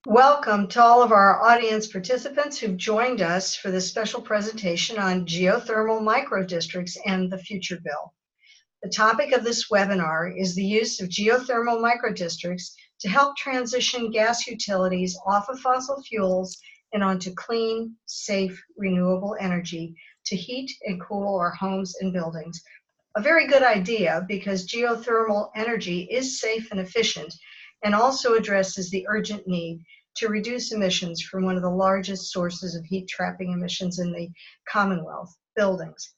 Welcome to all of our audience participants who've joined us for this special presentation on geothermal microdistricts and the Future Bill. The topic of this webinar is the use of geothermal microdistricts to help transition gas utilities off of fossil fuels and onto clean, safe, renewable energy to heat and cool our homes and buildings. A very good idea because geothermal energy is safe and efficient and also addresses the urgent need to reduce emissions from one of the largest sources of heat trapping emissions in the Commonwealth, buildings.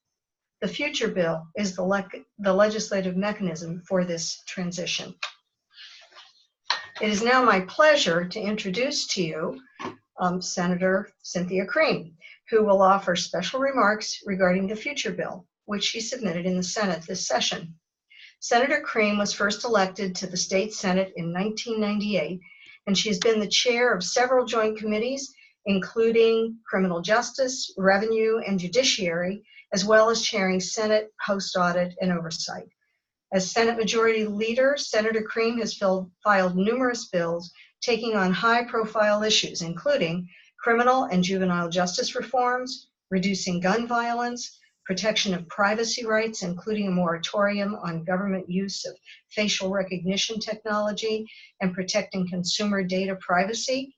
The Future Bill is the legislative mechanism for this transition. It is now my pleasure to introduce to you Senator Cynthia Cream, who will offer special remarks regarding the Future Bill, which she submitted in the Senate this session. Senator Cream was first elected to the state Senate in 1998, and she has been the chair of several joint committees, including Criminal Justice, Revenue, and Judiciary, as well as chairing Senate Post-Audit and Oversight. As Senate Majority Leader, Senator Cream has filed numerous bills taking on high-profile issues, including criminal and juvenile justice reforms, reducing gun violence, protection of privacy rights, including a moratorium on government use of facial recognition technology, and protecting consumer data privacy,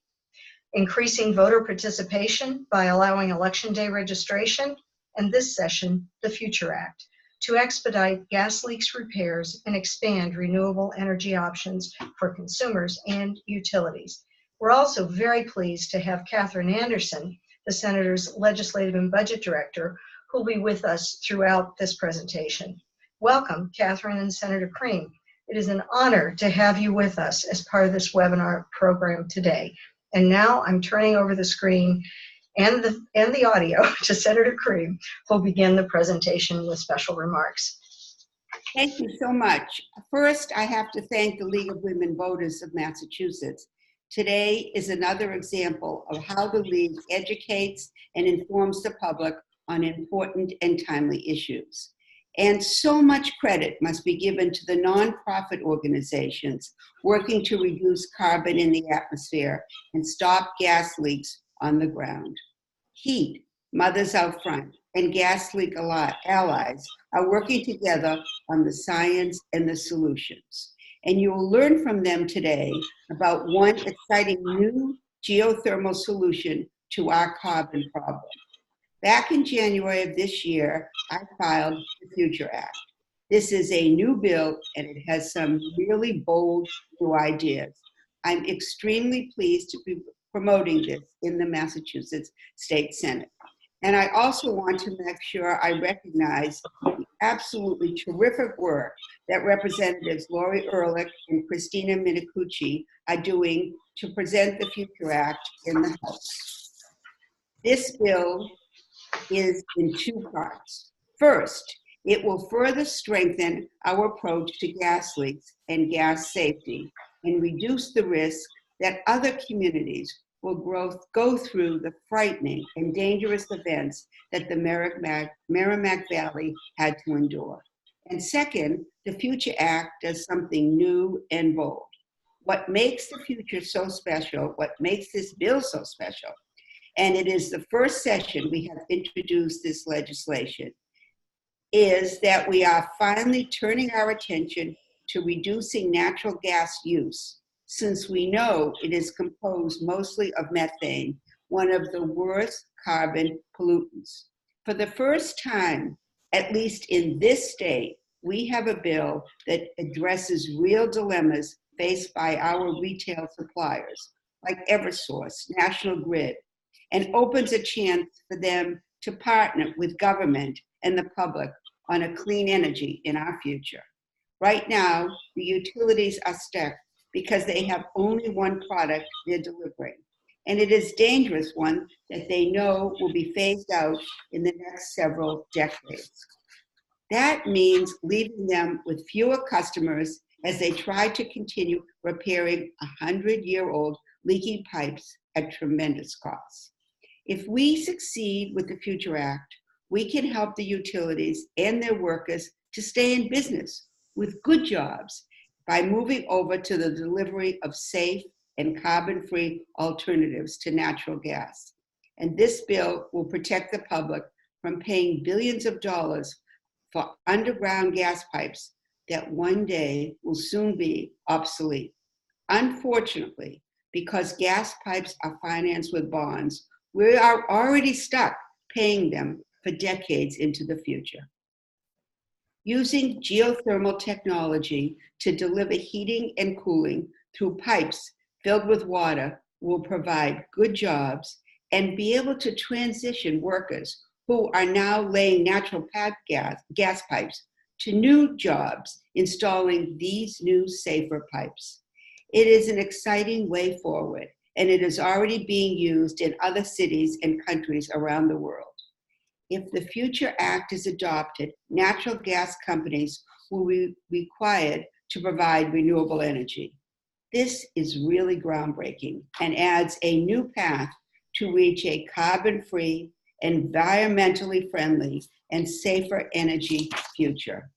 increasing voter participation by allowing election day registration, and this session, the Future Act, to expedite gas leaks repairs and expand renewable energy options for consumers and utilities. We're also very pleased to have Catherine Anderson, the Senator's Legislative and Budget Director, who will be with us throughout this presentation. Welcome, Catherine and Senator Cream. It is an honor to have you with us as part of this webinar program today. And now I'm turning over the screen and the audio to Senator Cream, who will begin the presentation with special remarks. Thank you so much. First, I have to thank the League of Women Voters of Massachusetts. Today is another example of how the League educates and informs the public on important and timely issues. And so much credit must be given to the nonprofit organizations working to reduce carbon in the atmosphere and stop gas leaks on the ground. HEAT, Mothers Out Front, and Gas Leak Allies are working together on the science and the solutions. And you will learn from them today about one exciting new geothermal solution to our carbon problem. Back in January of this year, I filed the Future Act. This is a new bill, and it has some really bold new ideas. I'm extremely pleased to be promoting this in the Massachusetts State Senate. And I also want to make sure I recognize the absolutely terrific work that Representatives Lori Ehrlich and Christina Minicucci are doing to present the Future Act in the House. This bill is in two parts. First, it will further strengthen our approach to gas leaks and gas safety and reduce the risk that other communities will go through the frightening and dangerous events that the Merrimack Valley had to endure. And second, the Future Act does something new and bold. What makes the future so special, what makes this bill so special, and it is the first session we have introduced this legislation, is that we are finally turning our attention to reducing natural gas use, since we know it is composed mostly of methane, one of the worst carbon pollutants. For the first time, at least in this state, we have a bill that addresses real dilemmas faced by our retail suppliers, like Eversource, National Grid, and opens a chance for them to partner with government and the public on a clean energy in our future. Right now, the utilities are stuck because they have only one product they're delivering. And it is a dangerous one that they know will be phased out in the next several decades. That means leaving them with fewer customers as they try to continue repairing 100-year-old leaky pipes at tremendous costs. If we succeed with the Future Act, we can help the utilities and their workers to stay in business with good jobs by moving over to the delivery of safe and carbon-free alternatives to natural gas. And this bill will protect the public from paying billions of dollars for underground gas pipes that one day will soon be obsolete. Unfortunately, because gas pipes are financed with bonds, we are already stuck paying them for decades into the future. Using geothermal technology to deliver heating and cooling through pipes filled with water will provide good jobs and be able to transition workers who are now laying natural gas pipes to new jobs installing these new safer pipes. It is an exciting way forward, and it is already being used in other cities and countries around the world. If the Future Act is adopted, natural gas companies will be required to provide renewable energy. This is really groundbreaking and adds a new path to reach a carbon-free, environmentally friendly, and safer energy future.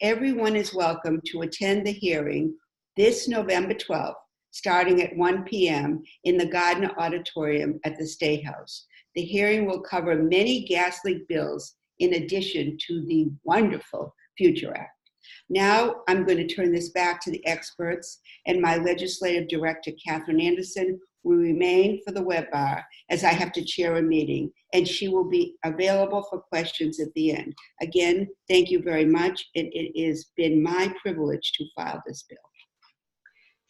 Everyone is welcome to attend the hearing this November 12th, starting at 1 p.m. in the Gardner Auditorium at the State House. The hearing will cover many gas leak bills in addition to the wonderful Future Act. Now I'm going to turn this back to the experts, and my legislative director, Catherine Anderson, will remain for the webinar as I have to chair a meeting, and she will be available for questions at the end. Again, thank you very much, and it has been my privilege to file this bill.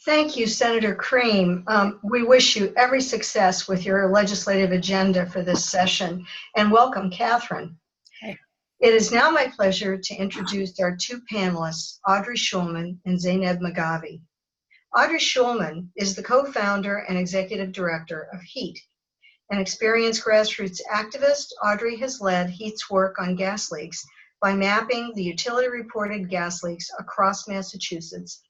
Thank you, Senator Cream. We wish you every success with your legislative agenda for this session, and welcome, Catherine. Hey. It is now my pleasure to introduce our two panelists, Audrey Schulman and Zainab Maghavi. Audrey Schulman is the co-founder and executive director of HEAT. An experienced grassroots activist, Audrey has led HEAT's work on gas leaks by mapping the utility-reported gas leaks across Massachusetts.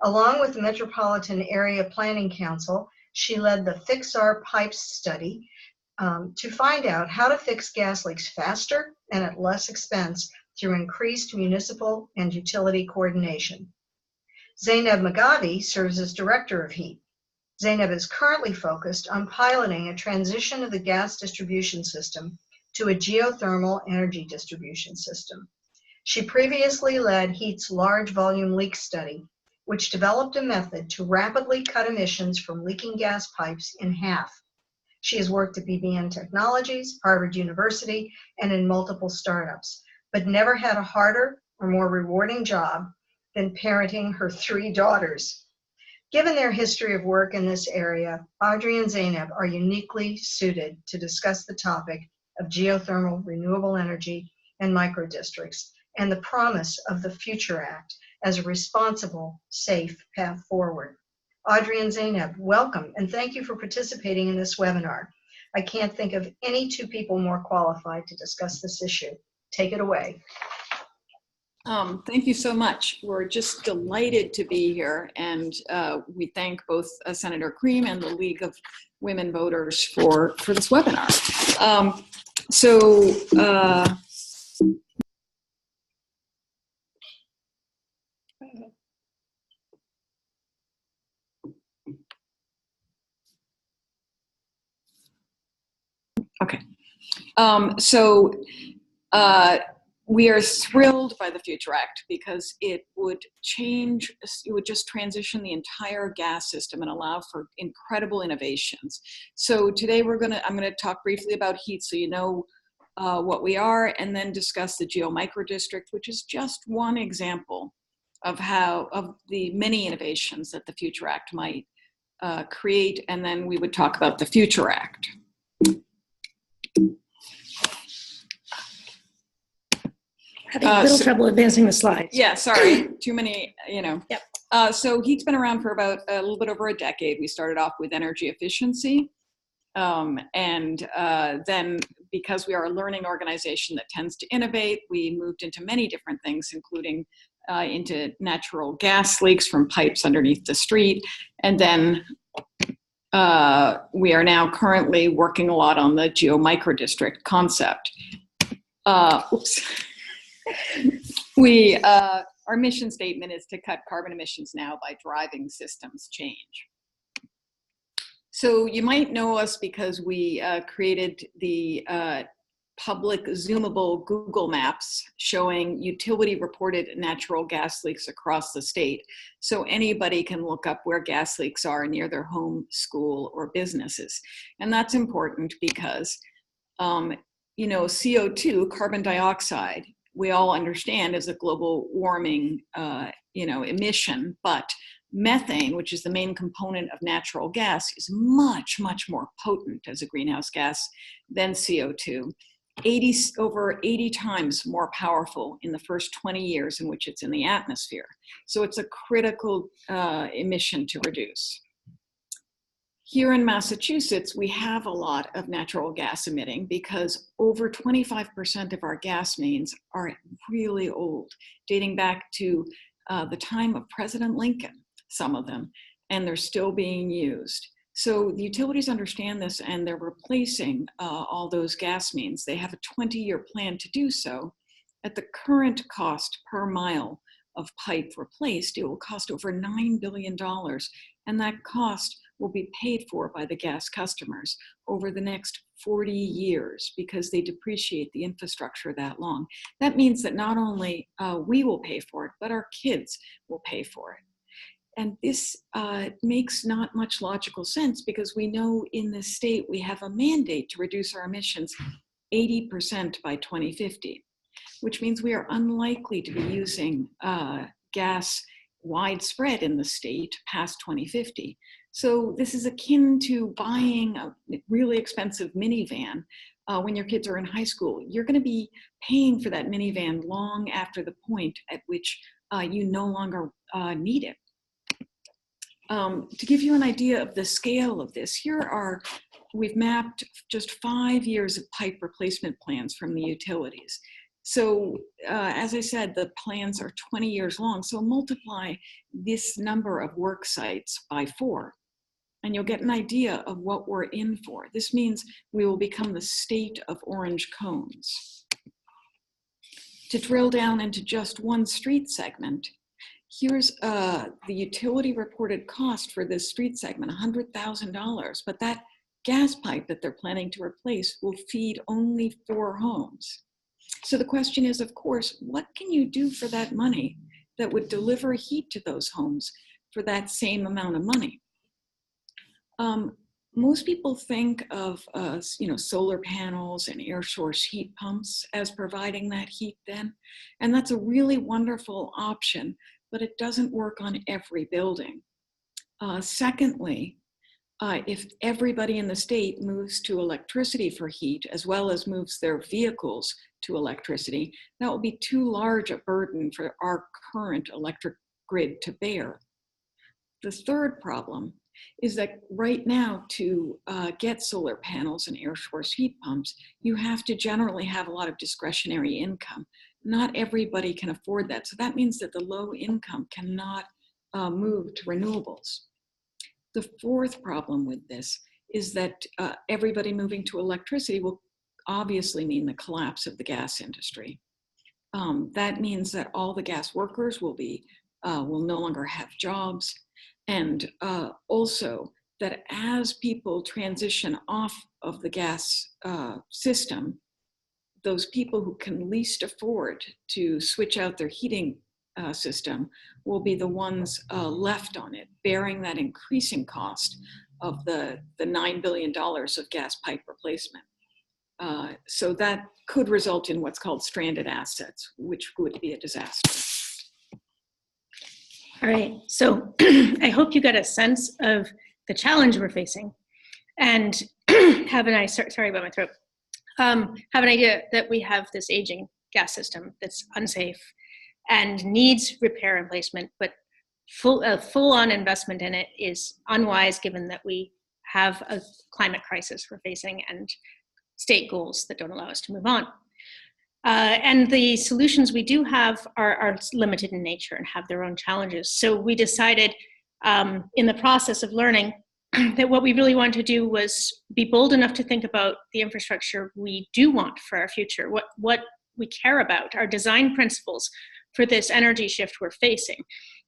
Along with the Metropolitan Area Planning Council, she led the Fix Our Pipes study to find out how to fix gas leaks faster and at less expense through increased municipal and utility coordination. Zainab Maghavi serves as director of HEAT. Zainab is currently focused on piloting a transition of the gas distribution system to a geothermal energy distribution system. She previously led HEAT's large volume leak study, which developed a method to rapidly cut emissions from leaking gas pipes in half. She has worked at BBN Technologies, Harvard University, and in multiple startups, but never had a harder or more rewarding job than parenting her 3 daughters. Given their history of work in this area, Audrey and Zainab are uniquely suited to discuss the topic of geothermal renewable energy and microdistricts and the promise of the Future Act as a responsible, safe path forward. Audrey and Zainab, welcome, and thank you for participating in this webinar. I can't think of any 2 people more qualified to discuss this issue. Take it away. Thank you so much. We're just delighted to be here, and we thank both Senator Cream and the League of Women Voters for this webinar. Okay. We are thrilled by the Future Act because it would just transition the entire gas system and allow for incredible innovations. So today I'm going to talk briefly about HEAT so you know what we are, and then discuss the Geo Microdistrict, which is just one example of the many innovations that the Future Act might create, and then we would talk about the Future Act. Having a little trouble advancing the slides. Yeah, sorry, too many, Yep. So HEAT's been around for about a little bit over a decade. We started off with energy efficiency. Then because we are a learning organization that tends to innovate, we moved into many different things, including into natural gas leaks from pipes underneath the street. And then we are now currently working a lot on the Geo Microdistrict concept. Our mission statement is to cut carbon emissions now by driving systems change. So you might know us because we created the public zoomable Google Maps showing utility reported natural gas leaks across the state. So anybody can look up where gas leaks are near their home, school, or businesses. And that's important because, you know, CO2, carbon dioxide, we all understand is a global warming, you know, emission, but methane, which is the main component of natural gas, is much, much more potent as a greenhouse gas than CO2. Over 80 times more powerful in the first 20 years in which it's in the atmosphere. So it's a critical emission to reduce. Here in Massachusetts, we have a lot of natural gas emitting because over 25% of our gas mains are really old, dating back to the time of President Lincoln, some of them, and they're still being used. So the utilities understand this and they're replacing all those gas mains. They have a 20-year plan to do so. At the current cost per mile of pipe replaced, it will cost over $9 billion. And that cost will be paid for by the gas customers over the next 40 years because they depreciate the infrastructure that long. That means that not only we will pay for it, but our kids will pay for it. And this makes not much logical sense because we know in this state we have a mandate to reduce our emissions 80% by 2050, which means we are unlikely to be using gas widespread in the state past 2050. So this is akin to buying a really expensive minivan when your kids are in high school. You're going to be paying for that minivan long after the point at which you no longer need it. To give you an idea of the scale of this, we've mapped just 5 years of pipe replacement plans from the utilities. So as I said, the plans are 20 years long. So multiply this number of work sites by 4, and you'll get an idea of what we're in for. This means we will become the state of orange cones. To drill down into just one street segment, here's the utility reported cost for this street segment, $100,000, but that gas pipe that they're planning to replace will feed only 4 homes. So the question is, of course, what can you do for that money that would deliver heat to those homes for that same amount of money? Most people think of solar panels and air source heat pumps as providing that heat then, and that's a really wonderful option, but it doesn't work on every building. Secondly, if everybody in the state moves to electricity for heat, as well as moves their vehicles to electricity, that will be too large a burden for our current electric grid to bear. The third problem is that right now to get solar panels and air source heat pumps, you have to generally have a lot of discretionary income. Not everybody can afford that. So that means that the low income cannot move to renewables. The fourth problem with this is that everybody moving to electricity will obviously mean the collapse of the gas industry. That means that all the gas workers will no longer have jobs. And also that as people transition off of the gas system, those people who can least afford to switch out their heating system will be the ones left on it, bearing that increasing cost of the $9 billion of gas pipe replacement. So that could result in what's called stranded assets, which would be a disaster. All right, so I hope you got a sense of the challenge we're facing and have an idea, sorry about my throat, have an idea that we have this aging gas system that's unsafe and needs repair and replacement, but full-on investment in it is unwise given that we have a climate crisis we're facing and state goals that don't allow us to move on. And the solutions we do have are limited in nature and have their own challenges. So we decided in the process of learning that what we really wanted to do was be bold enough to think about the infrastructure we do want for our future, what we care about, our design principles for this energy shift we're facing,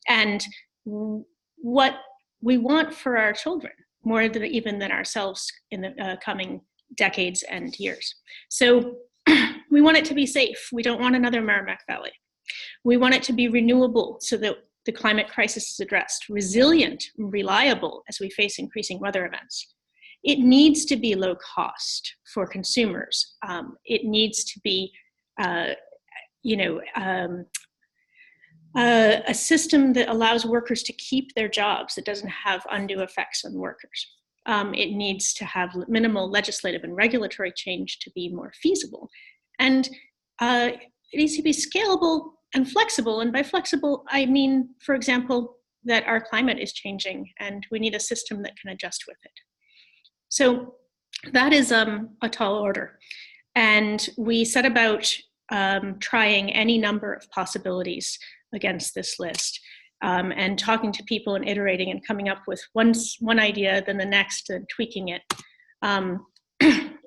and what we want for our children. more than even than ourselves in the coming decades and years. So we want it to be safe. We don't want another Merrimack Valley. We want it to be renewable so that the climate crisis is addressed, resilient, reliable as we face increasing weather events. It needs to be low cost for consumers. It needs to be, a system that allows workers to keep their jobs, that doesn't have undue effects on workers. It needs to have minimal legislative and regulatory change to be more feasible. And it needs to be scalable and flexible. And by flexible, I mean, for example, that our climate is changing and we need a system that can adjust with it. So that is a tall order. And we set about trying any number of possibilities against this list, and talking to people and iterating and coming up with one idea, then the next, and tweaking it. And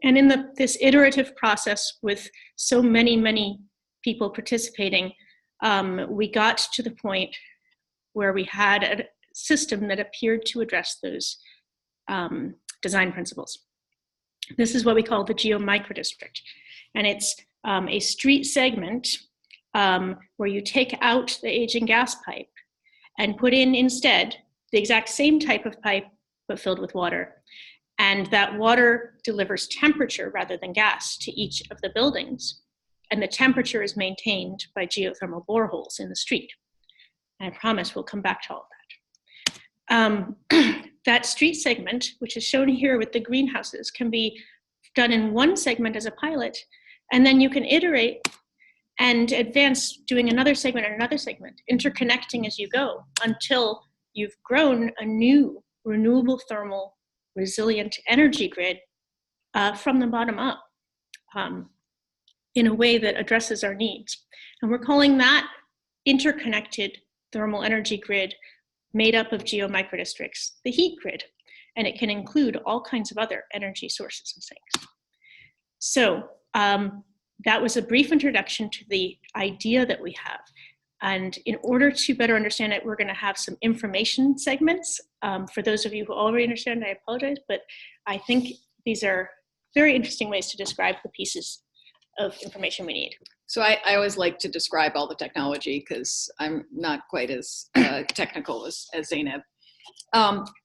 in this iterative process with so many people participating, we got to the point where we had a system that appeared to address those design principles. This is what we call the geo-microdistrict. And it's a street segment where you take out the aging gas pipe and put in instead the exact same type of pipe, but filled with water. And that water delivers temperature rather than gas to each of the buildings. And the temperature is maintained by geothermal boreholes in the street. And I promise we'll come back to all of that. That street segment, which is shown here with the greenhouses, can be done in one segment as a pilot, and then you can iterate and advance doing another segment and another segment, interconnecting as you go until you've grown a new renewable thermal resilient energy grid from the bottom up in a way that addresses our needs. And we're calling that interconnected thermal energy grid made up of geo-microdistricts, the heat grid. And it can include all kinds of other energy sources and things. So that was a brief introduction to the idea that we have. And in order to better understand it, we're going to have some information segments. For those of you who already understand, I apologize, but I think these are very interesting ways to describe the pieces of information we need. So I always like to describe all the technology because I'm not quite as technical as Zainab.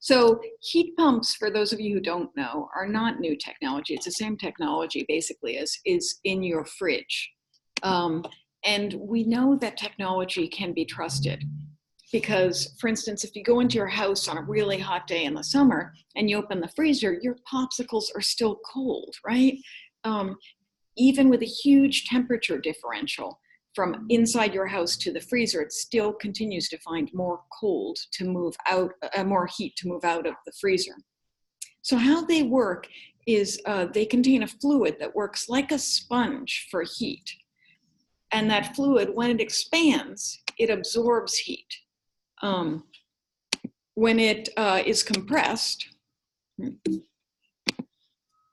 So heat pumps, for those of you who don't know, are not new technology. It's the same technology basically as is in your fridge. And we know that technology can be trusted because, for instance, if you go into your house on a really hot day in the summer and you open the freezer, your popsicles are still cold, right? Even with a huge temperature differential from inside your house to the freezer, it still continues to find more cold to move out, more heat to move out of the freezer. So how they work is they contain a fluid that works like a sponge for heat. And that fluid, when it expands, it absorbs heat. When it is compressed,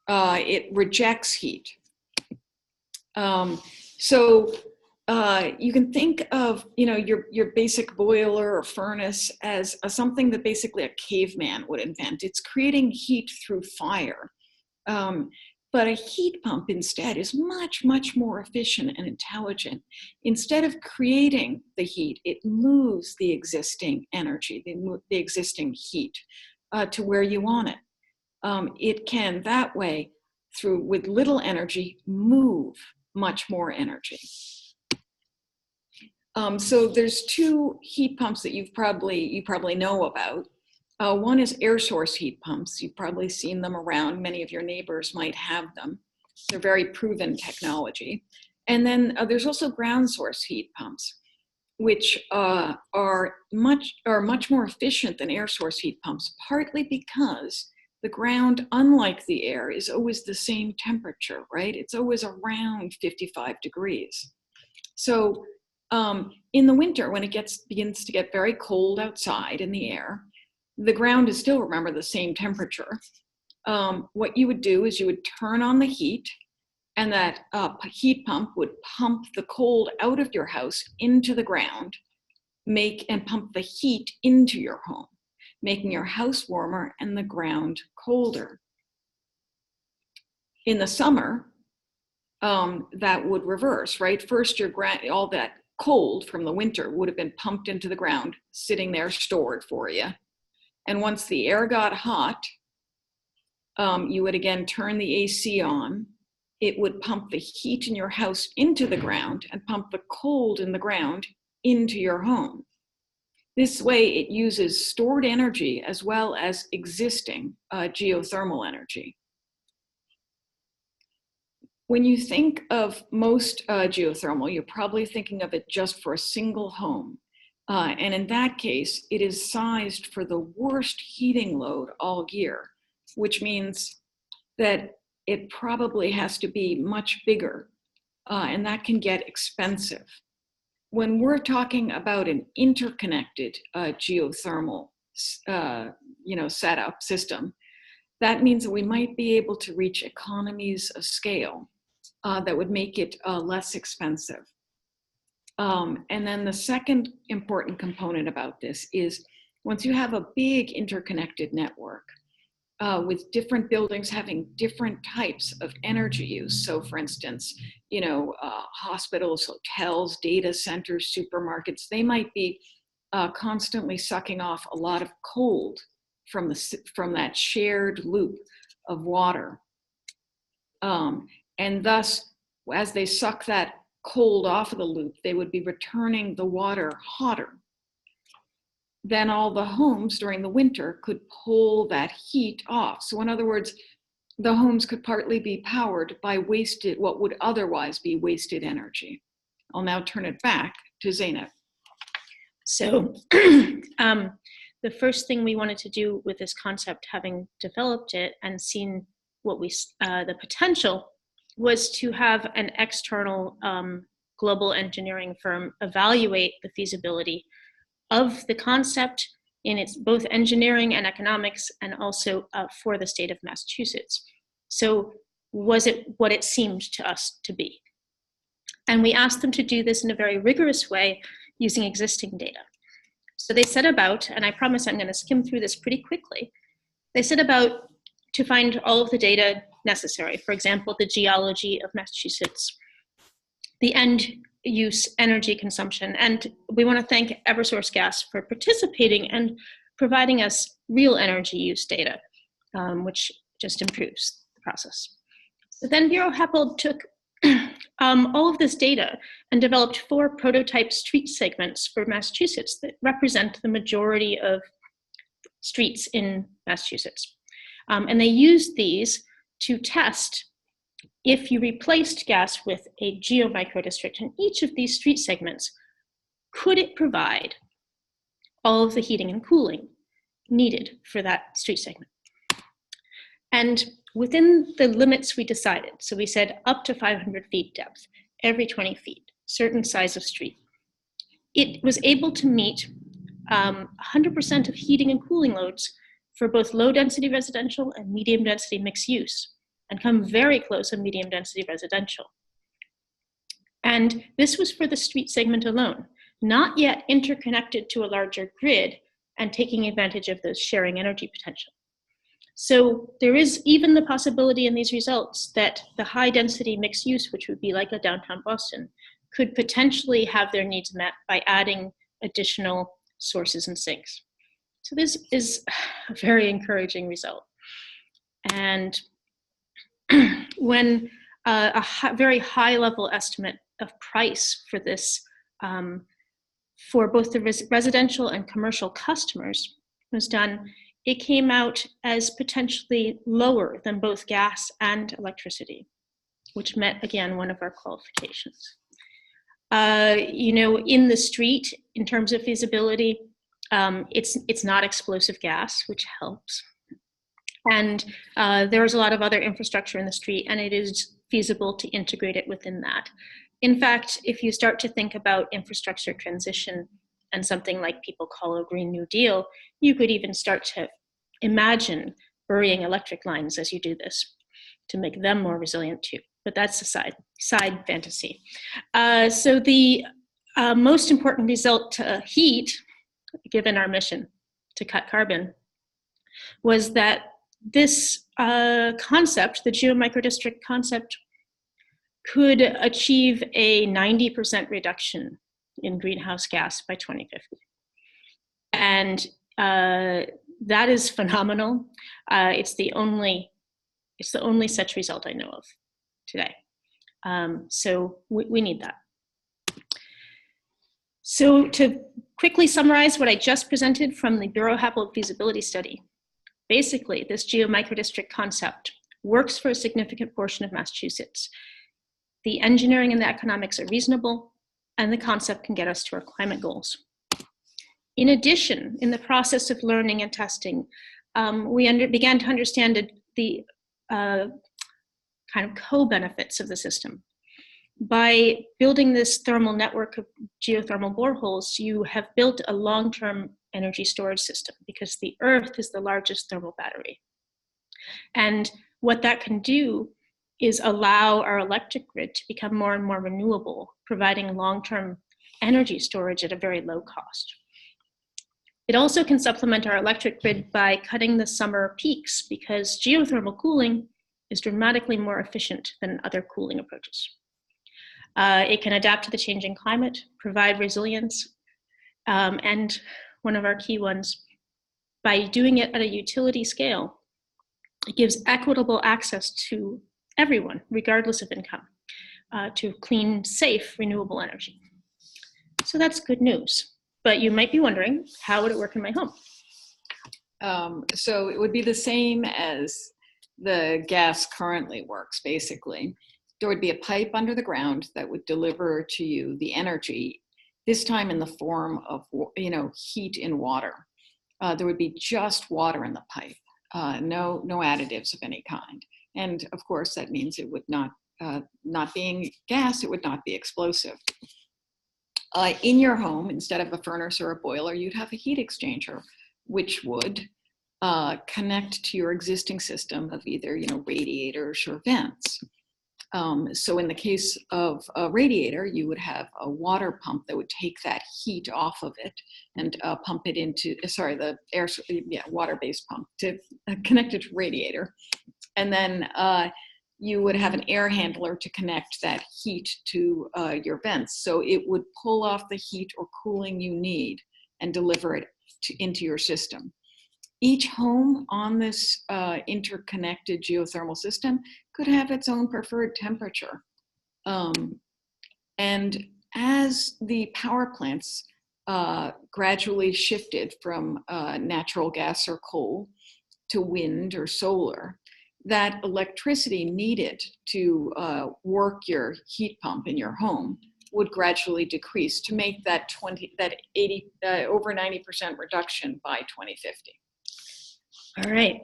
it rejects heat. So you can think of, your basic boiler or furnace as something that basically a caveman would invent. It's creating heat through fire. But a heat pump instead is much, much more efficient and intelligent. Instead of creating the heat, it moves the existing energy, the existing heat to where you want it. It can that way, with little energy, move much more energy. So there's two heat pumps that you probably know about. One is air source heat pumps. You've probably seen them around. Many of your neighbors might have them. They're very proven technology. And then there's also ground source heat pumps, which are much more efficient than air source heat pumps, partly because the ground, unlike the air, is always the same temperature, right? It's always around 55 degrees. So in the winter, when it begins to get very cold outside in the air, the ground is still, remember, the same temperature. What you would do is you would turn on the heat, and that heat pump would pump the cold out of your house into the ground, and pump the heat into your home. making your house warmer and the ground colder. In the summer, that would reverse, right? First, all that cold from the winter would have been pumped into the ground, sitting there stored for you. And once the air got hot, you would again turn the AC on. It would pump the heat in your house into the ground and pump the cold in the ground into your home. This way, it uses stored energy as well as existing geothermal energy. When you think of most geothermal, you're probably thinking of it just for a single home. And in that case, it is sized for the worst heating load all year, which means that it probably has to be much bigger, and that can get expensive. When we're talking about an interconnected geothermal setup system, that means that we might be able to reach economies of scale that would make it less expensive. And then the second important component about this is once you have a big interconnected network with different buildings having different types of energy use. So for instance, hospitals, hotels, data centers, supermarkets, they might be constantly sucking off a lot of cold from that shared loop of water. And thus, as they suck that cold off of the loop, they would be returning the water hotter. Then all the homes during the winter could pull that heat off. So in other words, the homes could partly be powered by what would otherwise be wasted energy. I'll now turn it back to Zeynep. So the first thing we wanted to do with this concept, having developed it and seen the potential, was to have an external global engineering firm evaluate the feasibility of the concept in its both engineering and economics, and also for the state of Massachusetts. So was it what it seemed to us to be? And we asked them to do this in a very rigorous way using existing data. So they set about, and I promise I'm going to skim through this pretty quickly, they set about to find all of the data necessary. For example, the geology of Massachusetts, the end use energy consumption. And we want to thank Eversource Gas for participating and providing us real energy use data, which just improves the process. So then Bureau Happold took all of this data and developed 4 prototype street segments for Massachusetts that represent the majority of streets in Massachusetts. And they used these to test if you replaced gas with a geomicrodistrict in each of these street segments, could it provide all of the heating and cooling needed for that street segment? And within the limits we decided, so we said up to 500 feet depth, every 20 feet, certain size of street, it was able to meet 100% of heating and cooling loads for both low density residential and medium density mixed use, and come very close on medium density residential. And this was for the street segment alone, not yet interconnected to a larger grid and taking advantage of the sharing energy potential. So there is even the possibility in these results that the high density mixed use, which would be like a downtown Boston, could potentially have their needs met by adding additional sources and sinks. So this is a very encouraging result. And when very high level estimate of price for this for both the residential and commercial customers was done, it came out as potentially lower than both gas and electricity, which met, again, one of our qualifications. In the street, in terms of feasibility, it's not explosive gas, which helps. And there's a lot of other infrastructure in the street, and it is feasible to integrate it within that. In fact, if you start to think about infrastructure transition and something like people call a Green New Deal, you could even start to imagine burying electric lines as you do this to make them more resilient too. But that's a side fantasy. So the most important result to heat, given our mission, to cut carbon was that this concept, the geomicrodistrict concept, could achieve a 90% reduction in greenhouse gas by 2050. And that is phenomenal. It's the only such result I know of today. So we need that. So to quickly summarize what I just presented from the Bureau Habitat feasibility study, basically this geomicrodistrict concept works for a significant portion of Massachusetts. The engineering and the economics are reasonable, and the concept can get us to our climate goals. In addition, in the process of learning and testing, we began to understand the kind of co-benefits of the system. By building this thermal network of geothermal boreholes, you have built a long-term energy storage system because the Earth is the largest thermal battery. And what that can do is allow our electric grid to become more and more renewable, providing long-term energy storage at a very low cost. It also can supplement our electric grid by cutting the summer peaks because geothermal cooling is dramatically more efficient than other cooling approaches. It can adapt to the changing climate, provide resilience, and one of our key ones, by doing it at a utility scale, it gives equitable access to everyone, regardless of income, to clean, safe, renewable energy. So that's good news. But you might be wondering, how would it work in my home? So it would be the same as the gas currently works, basically. There would be a pipe under the ground that would deliver to you the energy, this time in the form of, heat in water. There would be just water in the pipe, no additives of any kind. And of course, that means it would not being gas, it would not be explosive. In your home, instead of a furnace or a boiler, you'd have a heat exchanger, which would connect to your existing system of either, radiators or vents. So in the case of a radiator, you would have a water pump that would take that heat off of it and pump it into, water-based pump to connect it to radiator. And then you would have an air handler to connect that heat to your vents. So it would pull off the heat or cooling you need and deliver it into your system. Each home on this interconnected geothermal system could have its own preferred temperature. And as the power plants gradually shifted from natural gas or coal to wind or solar, that electricity needed to work your heat pump in your home would gradually decrease to make that over 90% reduction by 2050. All right,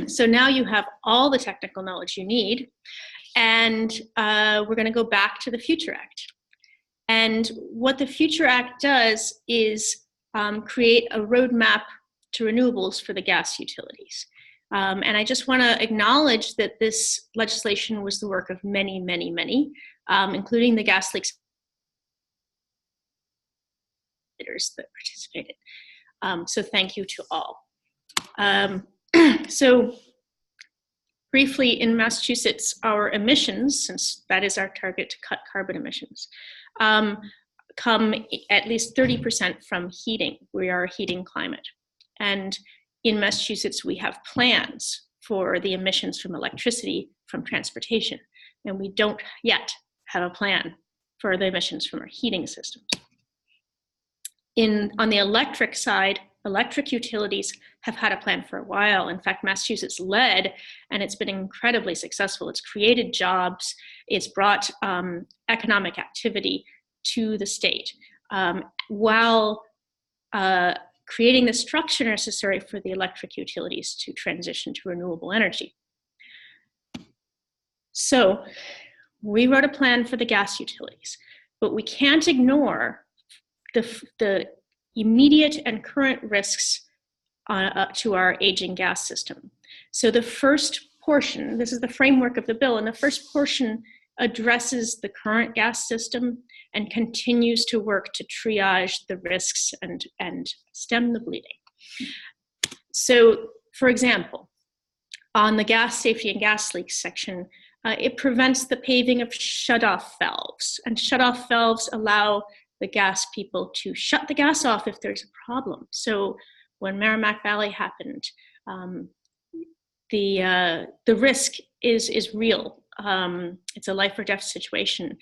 so now you have all the technical knowledge you need, and we're going to go back to the Future Act. And what the Future Act does is create a roadmap to renewables for the gas utilities. And I just want to acknowledge that this legislation was the work of many, many, many, including the gas leaks that participated. So thank you to all. So briefly, in Massachusetts, our emissions, since that is our target to cut carbon emissions, come at least 30% from heating. We are a heating climate. And in Massachusetts, we have plans for the emissions from electricity from transportation, and we don't yet have a plan for the emissions from our heating systems. On the electric side, electric utilities have had a plan for a while. In fact, Massachusetts led, and it's been incredibly successful. It's created jobs, it's brought economic activity to the state, while creating the structure necessary for the electric utilities to transition to renewable energy. So we wrote a plan for the gas utilities, but we can't ignore the immediate and current risks to our aging gas system. So the first portion, this is the framework of the bill, and the first portion addresses the current gas system and continues to work to triage the risks and stem the bleeding. So, for example, on the gas safety and gas leaks section, it prevents the paving of shut-off valves. And shut-off valves allow the gas people to shut the gas off if there's a problem. So when Merrimack Valley happened, the risk is real. It's a life or death situation,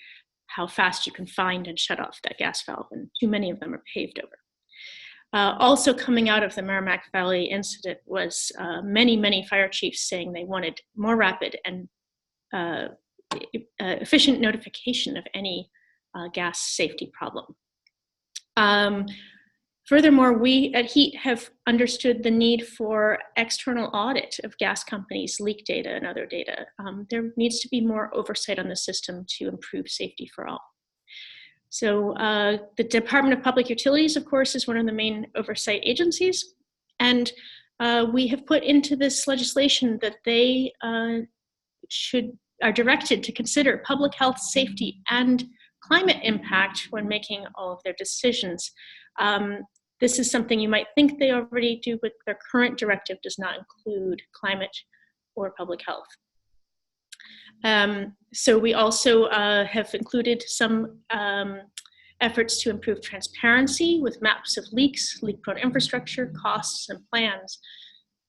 how fast you can find and shut off that gas valve, and too many of them are paved over. Also coming out of the Merrimack Valley incident was many fire chiefs saying they wanted more rapid and efficient notification of any gas safety problem. Furthermore, we at HEAT have understood the need for external audit of gas companies' leak data and other data. There needs to be more oversight on the system to improve safety for all. So the Department of Public Utilities, of course, is one of the main oversight agencies. And we have put into this legislation that they are directed to consider public health, safety, and climate impact when making all of their decisions. This is something you might think they already do, but their current directive does not include climate or public health. So we also have included some efforts to improve transparency with maps of leaks, leak-prone infrastructure, costs, and plans,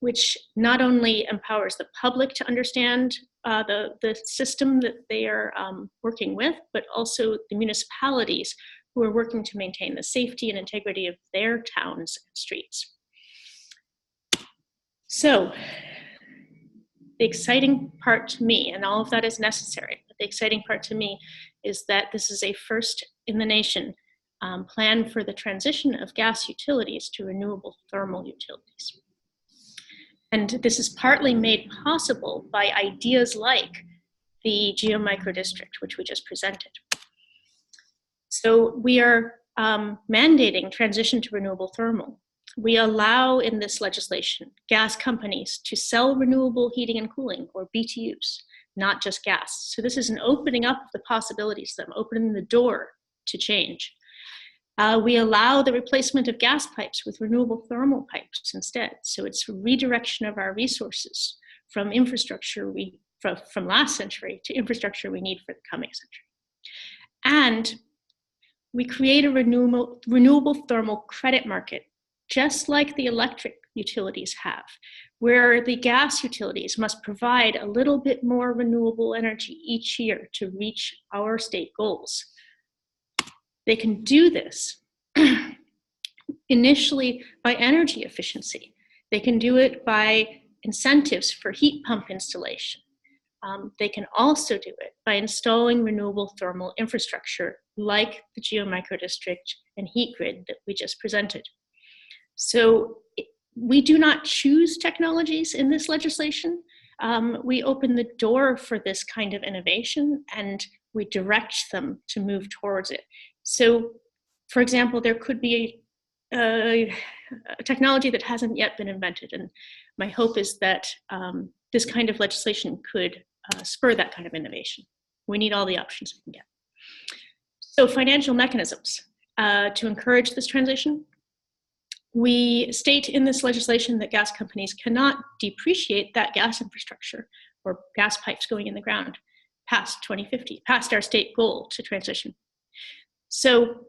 which not only empowers the public to understand the system that they are working with, but also the municipalities who are working to maintain the safety and integrity of their towns and streets. So the exciting part to me, and all of that is necessary, but the exciting part to me is that this is a first in the nation plan for the transition of gas utilities to renewable thermal utilities. And this is partly made possible by ideas like the geomicrodistrict, which we just presented. So we are mandating transition to renewable thermal. We allow in this legislation gas companies to sell renewable heating and cooling, or BTUs, not just gas. So this is an opening up of the possibilities, them opening the door to change. We allow the replacement of gas pipes with renewable thermal pipes instead. So it's a redirection of our resources from infrastructure from last century to infrastructure we need for the coming century. And we create a renewable thermal credit market, just like the electric utilities have, where the gas utilities must provide a little bit more renewable energy each year to reach our state goals. They can do this initially by energy efficiency. They can do it by incentives for heat pump installation. They can also do it by installing renewable thermal infrastructure like the geomicrodistrict and heat grid that we just presented. So we do not choose technologies in this legislation. We open the door for this kind of innovation and we direct them to move towards it. So, for example, there could be a technology that hasn't yet been invented, and my hope is that this kind of legislation could spur that kind of innovation. We need all the options we can get. So, financial mechanisms to encourage this transition. We state in this legislation that gas companies cannot depreciate that gas infrastructure or gas pipes going in the ground past 2050, past our state goal to transition. So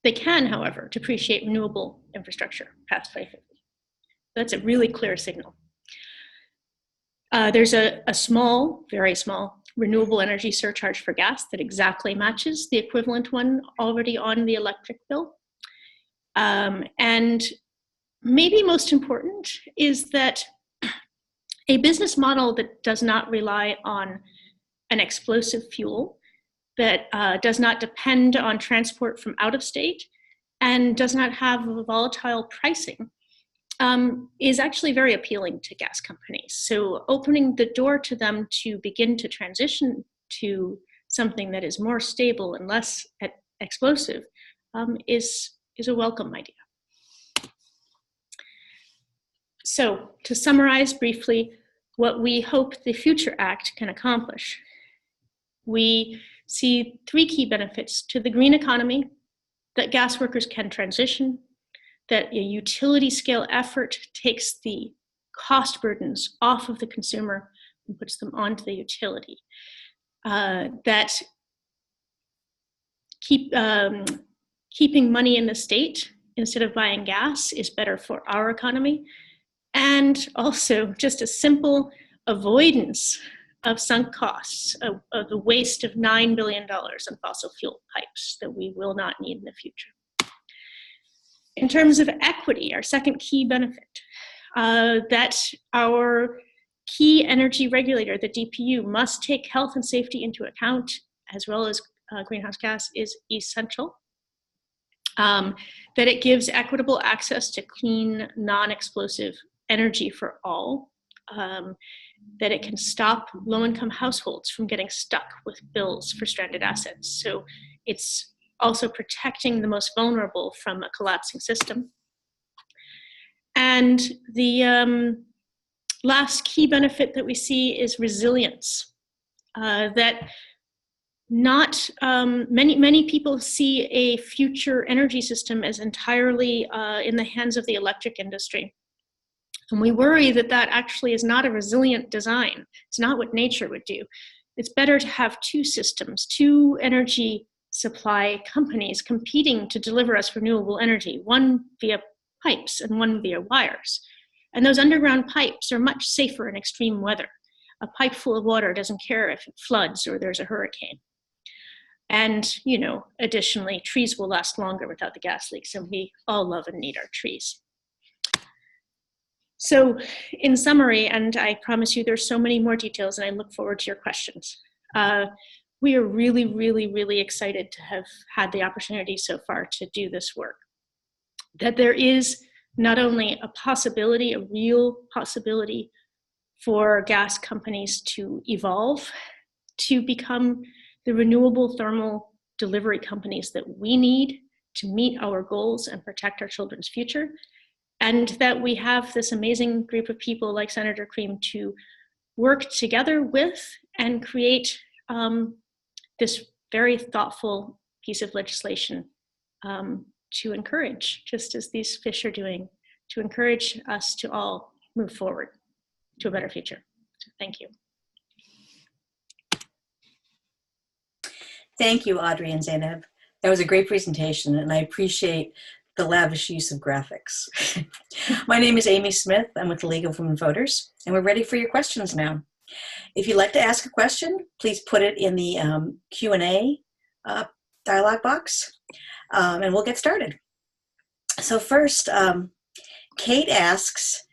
they can, however, depreciate renewable infrastructure past 2050. That's a really clear signal. There's a small, very small, renewable energy surcharge for gas that exactly matches the equivalent one already on the electric bill. And maybe most important is that a business model that does not rely on an explosive fuel, that does not depend on transport from out of state, and does not have volatile pricing, is actually very appealing to gas companies. So opening the door to them to begin to transition to something that is more stable and less explosive is a welcome idea. So to summarize briefly what we hope the Future Act can accomplish, we see 3 key benefits to the green economy: that gas workers can transition, that a utility scale effort takes the cost burdens off of the consumer and puts them onto the utility. That keeping money in the state instead of buying gas is better for our economy. And also just a simple avoidance of sunk costs, of the waste of $9 billion on fossil fuel pipes that we will not need in the future. In terms of equity, our second key benefit, that our key energy regulator, the DPU, must take health and safety into account, as well as greenhouse gas, is essential. That it gives equitable access to clean, non-explosive energy for all. That it can stop low-income households from getting stuck with bills for stranded assets. So it's also protecting the most vulnerable from a collapsing system. And the last key benefit that we see is resilience. That not many people see a future energy system as entirely in the hands of the electric industry. And we worry that that actually is not a resilient design. It's not what nature would do. It's better to have two systems, two energy supply companies competing to deliver us renewable energy, one via pipes and one via wires. And those underground pipes are much safer in extreme weather. A pipe full of water doesn't care if it floods or there's a hurricane. And, you know, additionally, trees will last longer without the gas leaks, and we all love and need our trees. So in summary, and I promise you there's so many more details and I look forward to your questions. We are really, really, really excited to have had the opportunity so far to do this work. That there is not only a possibility, a real possibility for gas companies to evolve, to become the renewable thermal delivery companies that we need to meet our goals and protect our children's future, and that we have this amazing group of people like Senator Cream to work together with and create this very thoughtful piece of legislation to encourage, just as these fish are doing, to encourage us to all move forward to a better future. So thank you. Thank you, Audrey and Zainab. That was a great presentation, and I appreciate the lavish use of graphics. My name is Amy Smith. I'm with the League of Women Voters, and we're ready for your questions now. If you'd like to ask a question, please put it in the Q&A dialog box, and we'll get started. So first, Kate asks,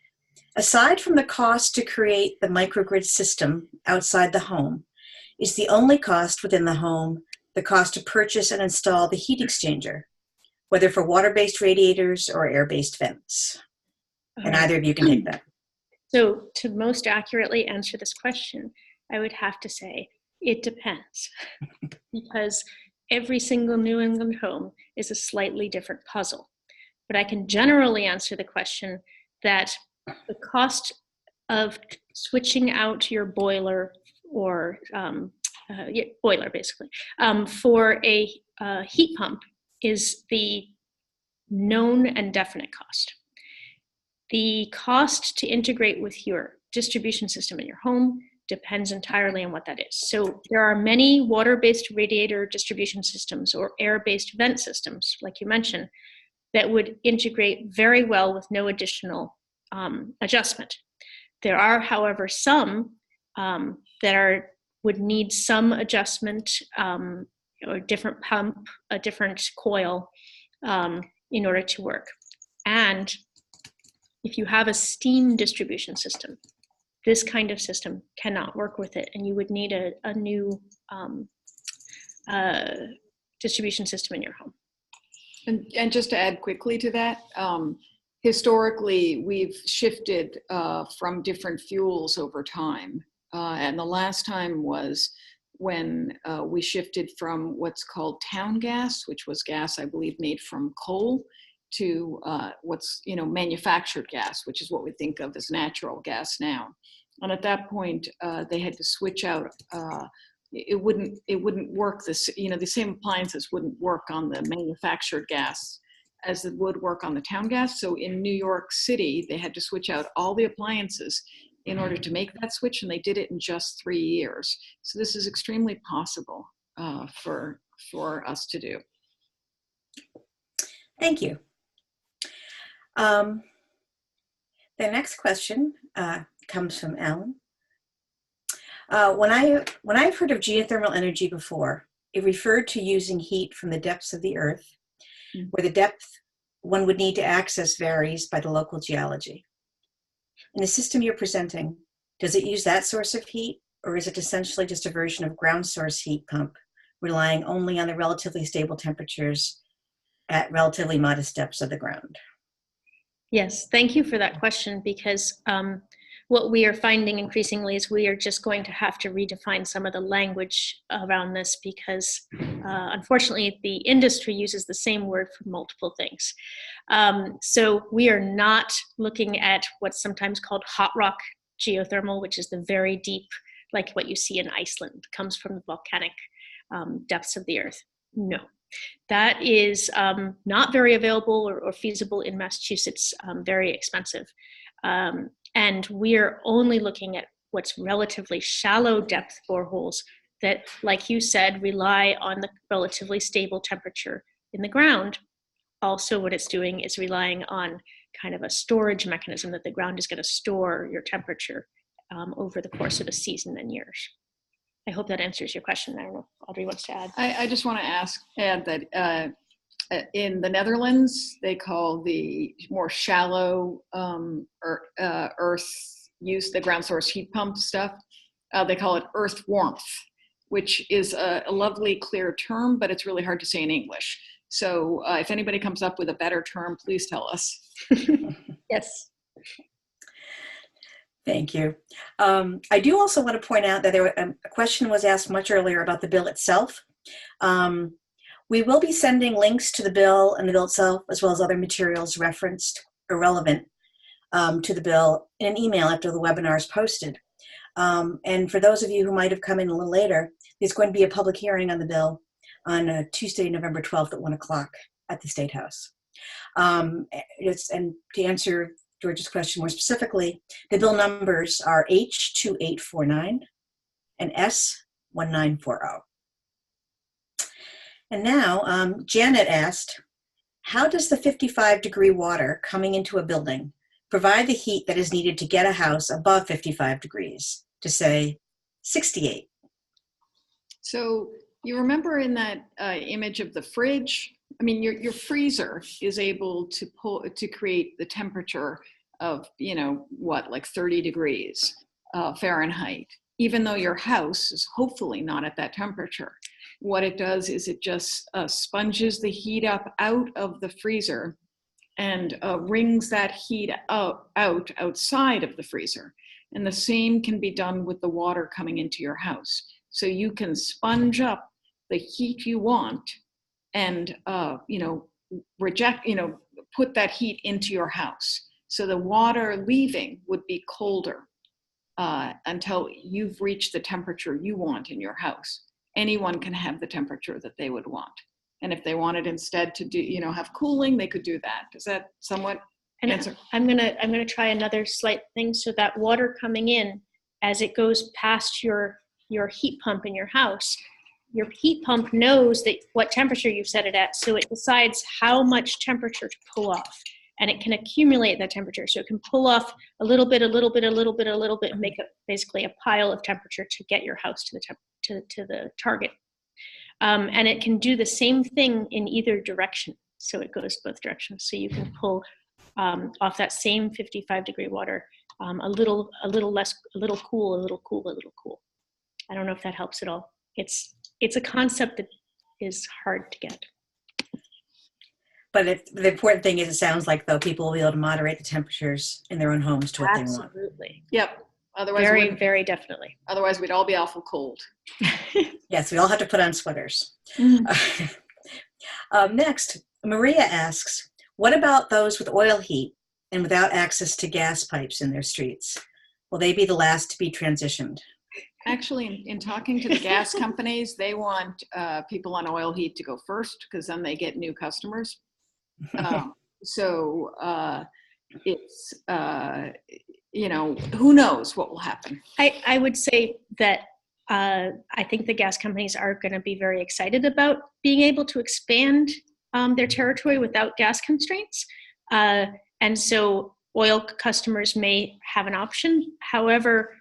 aside from the cost to create the microgrid system outside the home, is the only cost within the home the cost to purchase and install the heat exchanger, whether for water-based radiators or air-based vents? And either of you can take that. So to most accurately answer this question, I would have to say it depends, because every single New England home is a slightly different puzzle. But I can generally answer the question that the cost of switching out your boiler or boiler basically for a heat pump is the known and definite cost. The cost to integrate with your distribution system in your home depends entirely on what that is. So there are many water-based radiator distribution systems or air-based vent systems, like you mentioned, that would integrate very well with no additional adjustment. There are, however, some that would need some adjustment or different pump, a different coil in order to work. And if you have a steam distribution system, this kind of system cannot work with it, and you would need a new distribution system in your home. And just to add quickly to that, historically, we've shifted from different fuels over time. And the last time was when we shifted from what's called town gas, which was gas, I believe, made from coal, to what's manufactured gas, which is what we think of as natural gas now. And at that point, they had to switch out. It wouldn't work. The same appliances wouldn't work on the manufactured gas as it would work on the town gas. So in New York City, they had to switch out all the appliances in order to make that switch, and they did it in just 3 years. So this is extremely possible for us to do. Thank you. The next question comes from Alan. When I've heard of geothermal energy before, it referred to using heat from the depths of the earth, where the depth one would need to access varies by the local geology. In the system you're presenting, does it use that source of heat, or is it essentially just a version of ground source heat pump, relying only on the relatively stable temperatures at relatively modest depths of the ground? Yes, thank you for that question, because what we are finding increasingly is we are just going to have to redefine some of the language around this, because unfortunately the industry uses the same word for multiple things. So we are not looking at what's sometimes called hot rock geothermal, which is the very deep, like what you see in Iceland, comes from the volcanic depths of the earth. No. That is not very available or feasible in Massachusetts, very expensive. And we're only looking at what's relatively shallow depth boreholes that, like you said, rely on the relatively stable temperature in the ground. Also, what it's doing is relying on kind of a storage mechanism that the ground is going to store your temperature over the course of a season and years. I hope that answers your question. I don't know if Audrey wants to add. I just want to add that in the Netherlands, they call the more shallow earth use, the ground source heat pump stuff, they call it earth warmth, which is a lovely, clear term, but it's really hard to say in English. So if anybody comes up with a better term, please tell us. Yes. Thank you. I do also want to point out that a question was asked much earlier about the bill itself. We will be sending links to the bill and the bill itself, as well as other materials referenced or relevant to the bill in an email after the webinar is posted. And for those of you who might have come in a little later, there's going to be a public hearing on the bill on Tuesday, November 12th at 1 o'clock at the State House. And to answer George's question more specifically, the bill numbers are H2849 and S1940. And now, Janet asked, how does the 55-degree water coming into a building provide the heat that is needed to get a house above 55 degrees to, say, 68? So you remember in that image of the fridge? I mean, your freezer is able to create the temperature of, like 30 degrees Fahrenheit, even though your house is hopefully not at that temperature. What it does is it just sponges the heat up out of the freezer and wrings that heat outside of the freezer. And the same can be done with the water coming into your house. So you can sponge up the heat you want and, put that heat into your house. So the water leaving would be colder until you've reached the temperature you want in your house. Anyone can have the temperature that they would want. And if they wanted instead to do, have cooling, they could do that. Does that somewhat answer? I'm gonna try another slight thing. So that water coming in, as it goes past your heat pump in your house, your heat pump knows that what temperature you've set it at, so it decides how much temperature to pull off, and it can accumulate that temperature. So it can pull off a little bit, and make basically a pile of temperature to get your house to the target. And it can do the same thing in either direction. So it goes both directions. So you can pull off that same 55-degree water a little less, a little cool, a little cool, a little cool. I don't know if that helps at all. It's a concept that is hard to get. But the important thing is, it sounds like, though, people will be able to moderate the temperatures in their own homes to what they want. Absolutely. Yep. Otherwise, very definitely. Otherwise, we'd all be awful cold. Yes, we all have to put on sweaters. Mm-hmm. Next, Maria asks, what about those with oil heat and without access to gas pipes in their streets? Will they be the last to be transitioned? Actually, in talking to the gas companies, they want people on oil heat to go first, because then they get new customers. So it's, who knows what will happen. I would say that I think the gas companies are going to be very excited about being able to expand their territory without gas constraints. And so oil customers may have an option. However,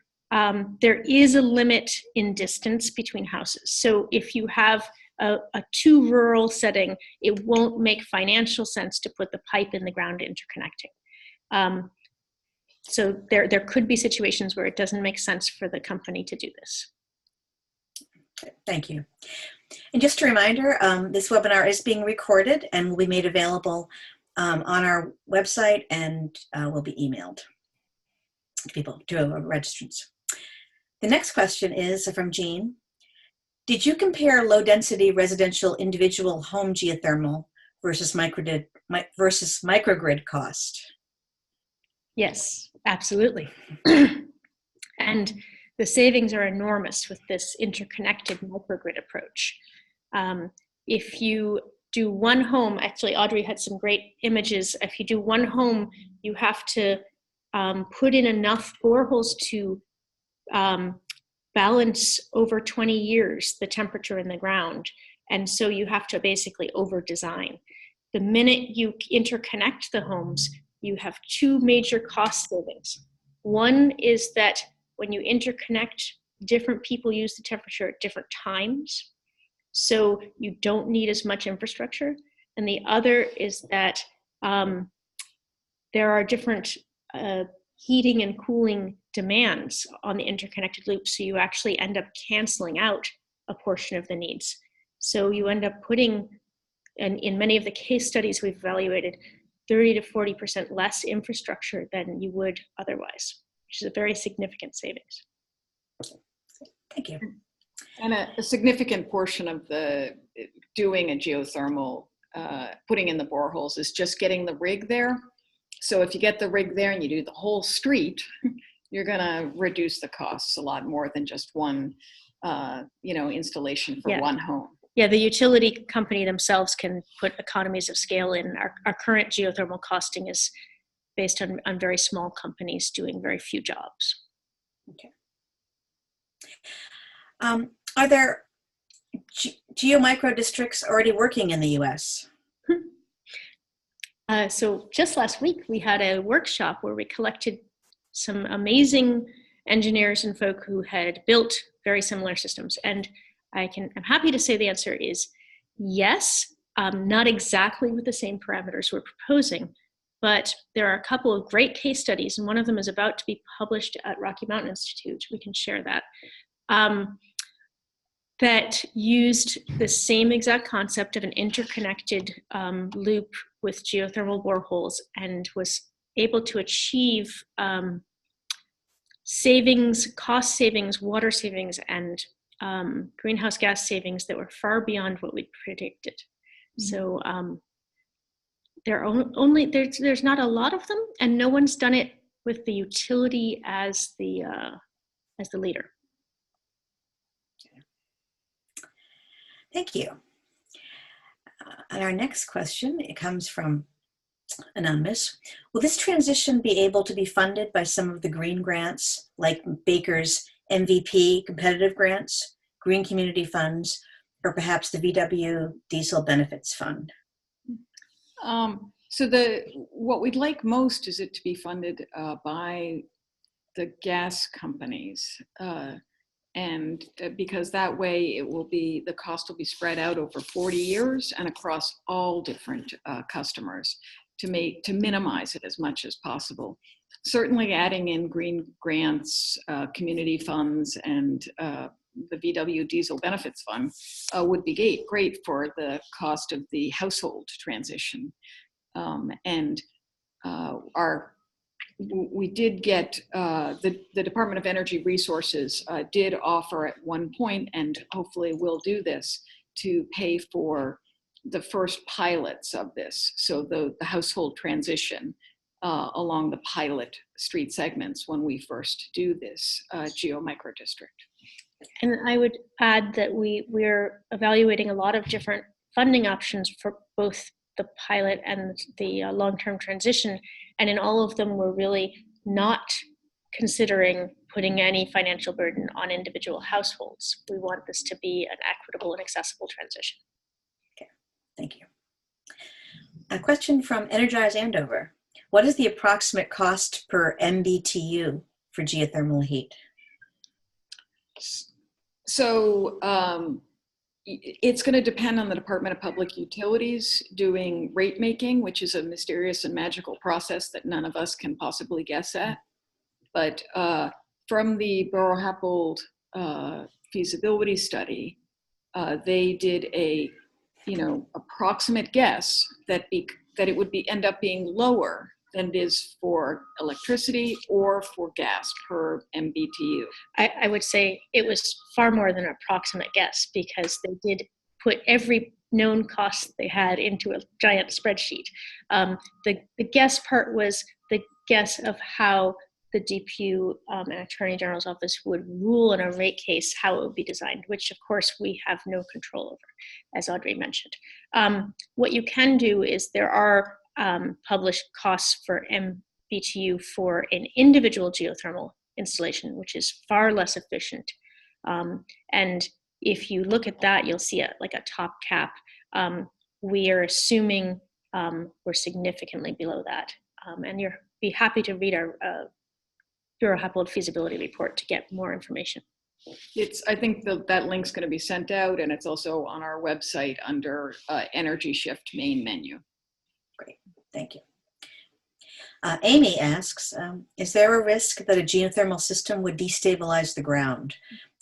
there is a limit in distance between houses. So if you have a too rural setting, it won't make financial sense to put the pipe in the ground interconnecting. So there could be situations where it doesn't make sense for the company to do this. Thank you. And just a reminder, this webinar is being recorded and will be made available on our website and will be emailed to people, to registrants. The next question is from Jean. Did you compare low-density residential individual home geothermal versus microgrid cost? Yes, absolutely. And the savings are enormous with this interconnected microgrid approach. If you do one home, actually Audrey had some great images. If you do one home, you have to put in enough boreholes to balance over 20 years the temperature in the ground. And so you have to basically over-design. The minute you interconnect the homes, you have two major cost savings. One is that when you interconnect, different people use the temperature at different times, so you don't need as much infrastructure. And the other is that there are different heating and cooling demands on the interconnected loop, so you actually end up canceling out a portion of the needs. So you end up putting, and in many of the case studies we've evaluated, 30 to 40% less infrastructure than you would otherwise, which is a very significant savings. Thank you. And a significant portion of the doing a geothermal, putting in the boreholes, is just getting the rig there. So if you get the rig there and you do the whole street, you're going to reduce the costs a lot more than just one, installation for one home. Yeah, the utility company themselves can put economies of scale in. Our current geothermal costing is based on very small companies doing very few jobs. Okay. Are there geomicro districts already working in the U.S.? So just last week, we had a workshop where we collected some amazing engineers and folk who had built very similar systems. And I'm happy to say the answer is yes, not exactly with the same parameters we're proposing, but there are a couple of great case studies, and one of them is about to be published at Rocky Mountain Institute. We can share that. That used the same exact concept of an interconnected loop with geothermal boreholes and was able to achieve savings, cost savings, water savings, and greenhouse gas savings that were far beyond what we predicted. So there's not a lot of them, and no one's done it with the utility as the leader. Thank you. And our next question, it comes from Anonymous. Will this transition be able to be funded by some of the green grants, like Baker's MVP competitive grants, Green Community Funds, or perhaps the VW Diesel Benefits Fund? So what we'd like most is it to be funded by the gas companies. And because that way the cost will be spread out over 40 years and across all different customers to minimize it as much as possible. Certainly adding in green grants, community funds, and the VW Diesel Benefits Fund would be great for the cost of the household transition. We did get, the Department of Energy Resources did offer at one point, and hopefully will do this, to pay for the first pilots of this. So the household transition along the pilot street segments when we first do this geomicro district. And I would add that we're evaluating a lot of different funding options for both the pilot and the long-term transition. And in all of them, we're really not considering putting any financial burden on individual households. We want this to be an equitable and accessible transition. Okay, thank you. A question from Energize Andover. What is the approximate cost per MBTU for geothermal heat? So it's going to depend on the Department of Public Utilities doing rate making, which is a mysterious and magical process that none of us can possibly guess at. But from the Borough-Happold feasibility study, they did a approximate guess that it would end up being lower than it is for electricity or for gas per MBTU. I would say it was far more than an approximate guess, because they did put every known cost they had into a giant spreadsheet. The guess part was the guess of how the DPU and Attorney General's office would rule in a rate case, how it would be designed, which of course we have no control over, as Audrey mentioned. What you can do is there are published costs for MBTU for an individual geothermal installation, which is far less efficient. And if you look at that, you'll see like a top cap. We are assuming we're significantly below that. And you'll be happy to read our Borough-Happold feasibility report to get more information. I think that link's going to be sent out, and it's also on our website under Energy Shift main menu. Great, thank you. Amy asks, is there a risk that a geothermal system would destabilize the ground?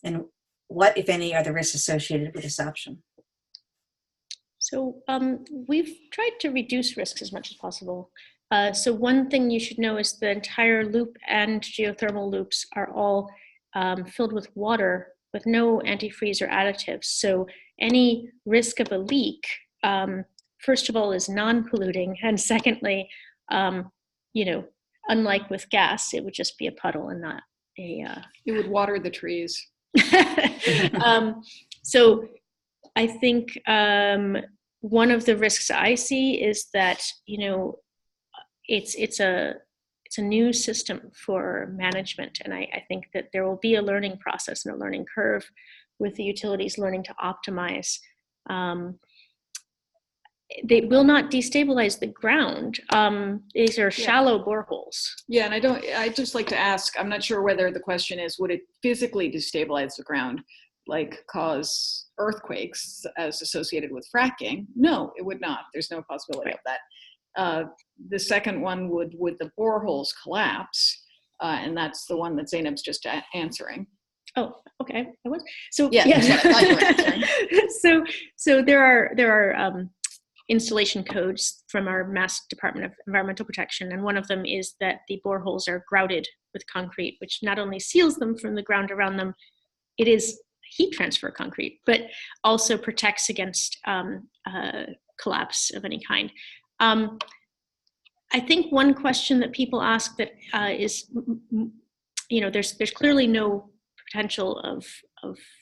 And what, if any, are the risks associated with this option? So we've tried to reduce risks as much as possible. So one thing you should know is the entire loop and geothermal loops are all filled with water with no antifreeze or additives. So any risk of a leak, first of all, is non-polluting, and secondly, unlike with gas, it would just be a puddle and not a. It would water the trees. So I think one of the risks I see is that it's a new system for management, and I think that there will be a learning process and a learning curve with the utilities learning to optimize. They will not destabilize the ground. These are shallow boreholes. Yeah, and I'd just like to ask, I'm not sure whether the question is, would it physically destabilize the ground, like cause earthquakes as associated with fracking? No, it would not. There's no possibility of that. The second one would the boreholes collapse? And that's the one that Zainab's just answering. Oh, okay. I was so yeah. Yes. That's what I thought you were answering. So there are installation codes from our Mass Department of Environmental Protection, and one of them is that the boreholes are grouted with concrete, which not only seals them from the ground around them, it is heat transfer concrete, but also protects against collapse of any kind. I think one question that people ask that is, there's clearly no potential of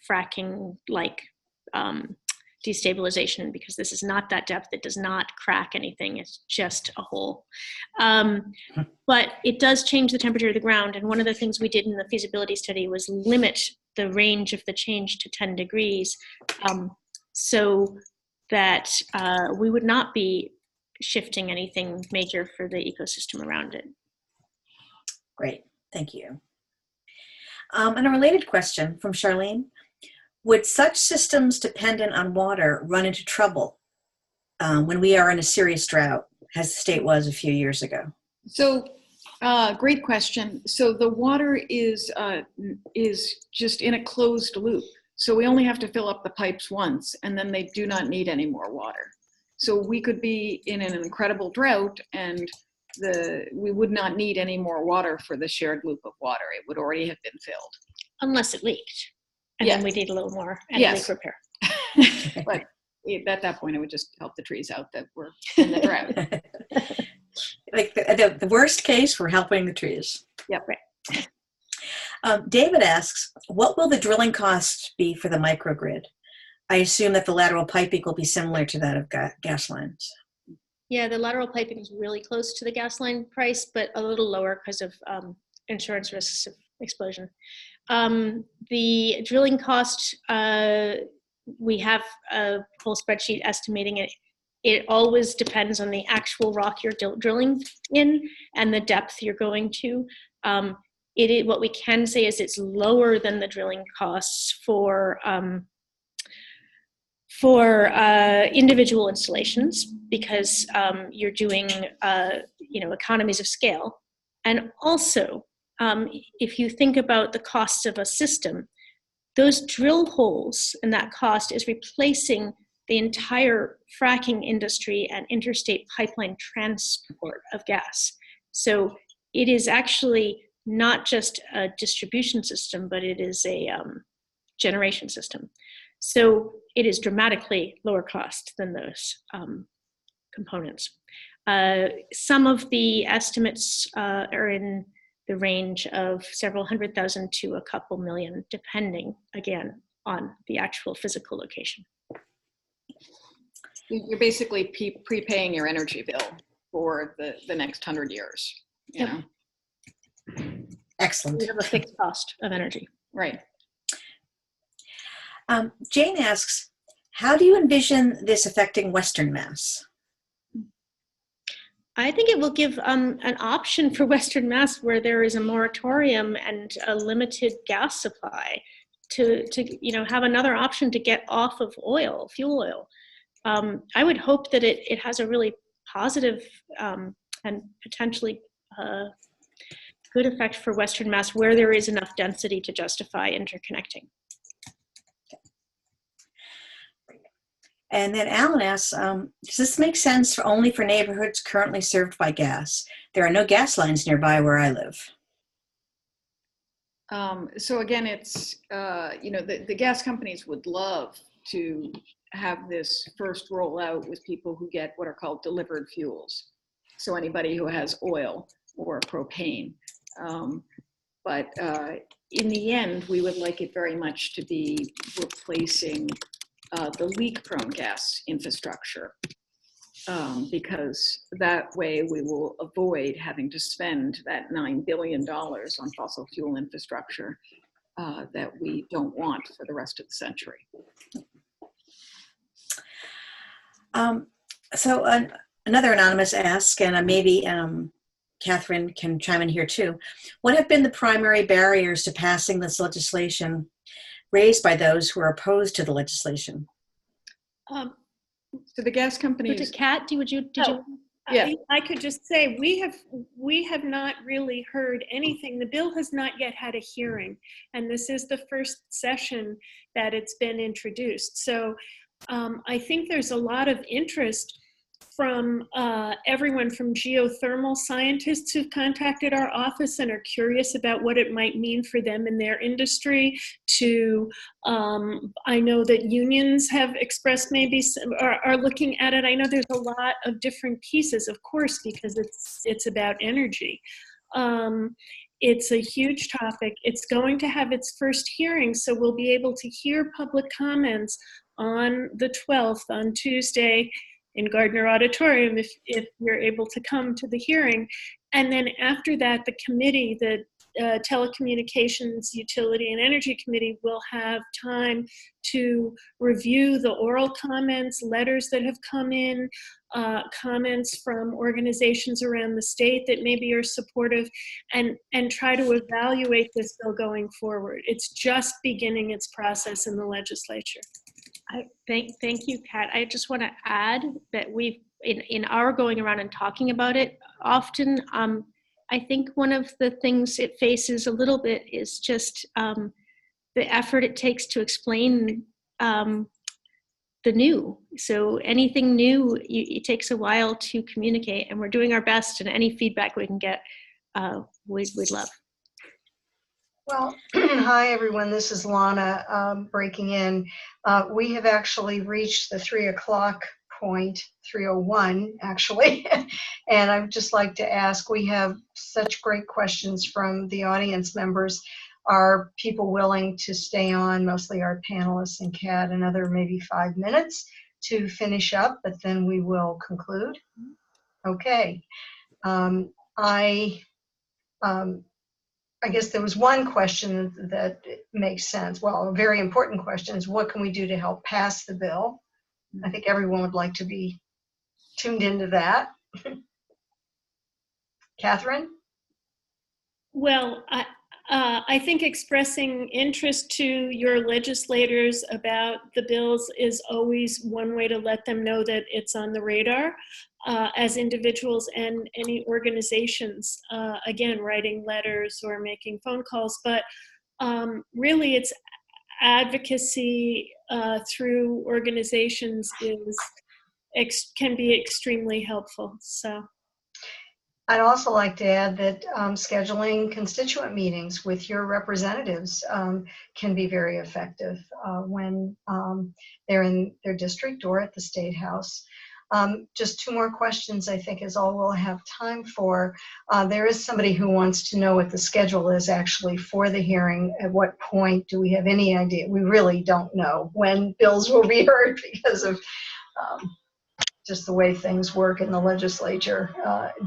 fracking like destabilization, because this is not that depth. It does not crack anything. It's just a hole. But it does change the temperature of the ground. And one of the things we did in the feasibility study was limit the range of the change to 10 degrees so that we would not be shifting anything major for the ecosystem around it. Great, thank you. And a related question from Charlene. Would such systems dependent on water run into trouble when we are in a serious drought, as the state was a few years ago? So, great question. So the water is just in a closed loop. So we only have to fill up the pipes once, and then they do not need any more water. So we could be in an incredible drought, and we would not need any more water for the shared loop of water. It would already have been filled. Unless it leaked. And then we need a little more and leak repair. But at that point, it would just help the trees out that were in the drought. Like the worst case, we're helping the trees. Yep. Right. David asks, what will the drilling cost be for the microgrid? I assume that the lateral piping will be similar to that of gas lines. Yeah, the lateral piping is really close to the gas line price, but a little lower because of insurance risks of explosion. The drilling cost, we have a whole spreadsheet estimating it. It always depends on the actual rock you're drilling in and the depth you're going to. What we can say is it's lower than the drilling costs for individual installations because you're doing economies of scale. And also, if you think about the cost of a system, those drill holes and that cost is replacing the entire fracking industry and interstate pipeline transport of gas. So it is actually not just a distribution system, but it is a generation system. So it is dramatically lower cost than those components. Some of the estimates are in the range of several $100,000 to a couple million, depending, again, on the actual physical location. You're basically prepaying your energy bill for the next 100 years. You know? Excellent. We have a fixed cost of energy. Right. Jane asks, how do you envision this affecting Western Mass? I think it will give an option for Western Mass where there is a moratorium and a limited gas supply to have another option to get off of fuel oil. I would hope that it has a really positive and potentially good effect for Western Mass where there is enough density to justify interconnecting. And then Alan asks, does this make sense only for neighborhoods currently served by gas? There are no gas lines nearby where I live. So again, it's, the gas companies would love to have this first roll out with people who get what are called delivered fuels. So anybody who has oil or propane. But in the end, we would like it very much to be replacing the leak-prone gas infrastructure, because that way we will avoid having to spend that $9 billion on fossil fuel infrastructure that we don't want for the rest of the century. So another anonymous asks, and maybe Catherine can chime in here too, what have been the primary barriers to passing this legislation raised by those who are opposed to the legislation? So the gas companies. Kat, did you? Yeah. I could just say we have not really heard anything. The bill has not yet had a hearing, and this is the first session that it's been introduced. So I think there's a lot of interest from everyone from geothermal scientists who've contacted our office and are curious about what it might mean for them in their industry, to I know that unions have expressed maybe are looking at it. I know there's a lot of different pieces, of course, because it's about energy. It's a huge topic. It's going to have its first hearing, so we'll be able to hear public comments on the 12th, on Tuesday, in Gardner Auditorium, if you're able to come to the hearing. And then after that, the committee, the Telecommunications, Utility, and Energy Committee will have time to review the oral comments, letters that have come in, comments from organizations around the state that maybe are supportive, and try to evaluate this bill going forward. It's just beginning its process in the legislature. Thank you, Kat. I just want to add that we've, in our going around and talking about it often, I think one of the things it faces a little bit is just the effort it takes to explain the new. So anything new, it takes a while to communicate, and we're doing our best, and any feedback we can get, we'd love. Well, hi everyone, this is Lana breaking in. We have actually reached the 3 o'clock point, 3:01 actually, and I'd just like to ask, we have such great questions from the audience members. Are people willing to stay on, mostly our panelists and Kat, another maybe 5 minutes to finish up, but then we will conclude. Okay. I guess there was one question that makes sense. Well, a very important question is, what can we do to help pass the bill? I think everyone would like to be tuned into that. Catherine? Well, I think expressing interest to your legislators about the bills is always one way to let them know that it's on the radar. As individuals and any organizations, again, writing letters or making phone calls, but really it's advocacy through organizations can be extremely helpful. So. I'd also like to add that scheduling constituent meetings with your representatives can be very effective when they're in their district or at the State House. Just two more questions, I think, is all we'll have time for. There is somebody who wants to know what the schedule is actually for the hearing. At what point do we have any idea? We really don't know when bills will be heard because of just the way things work in the legislature.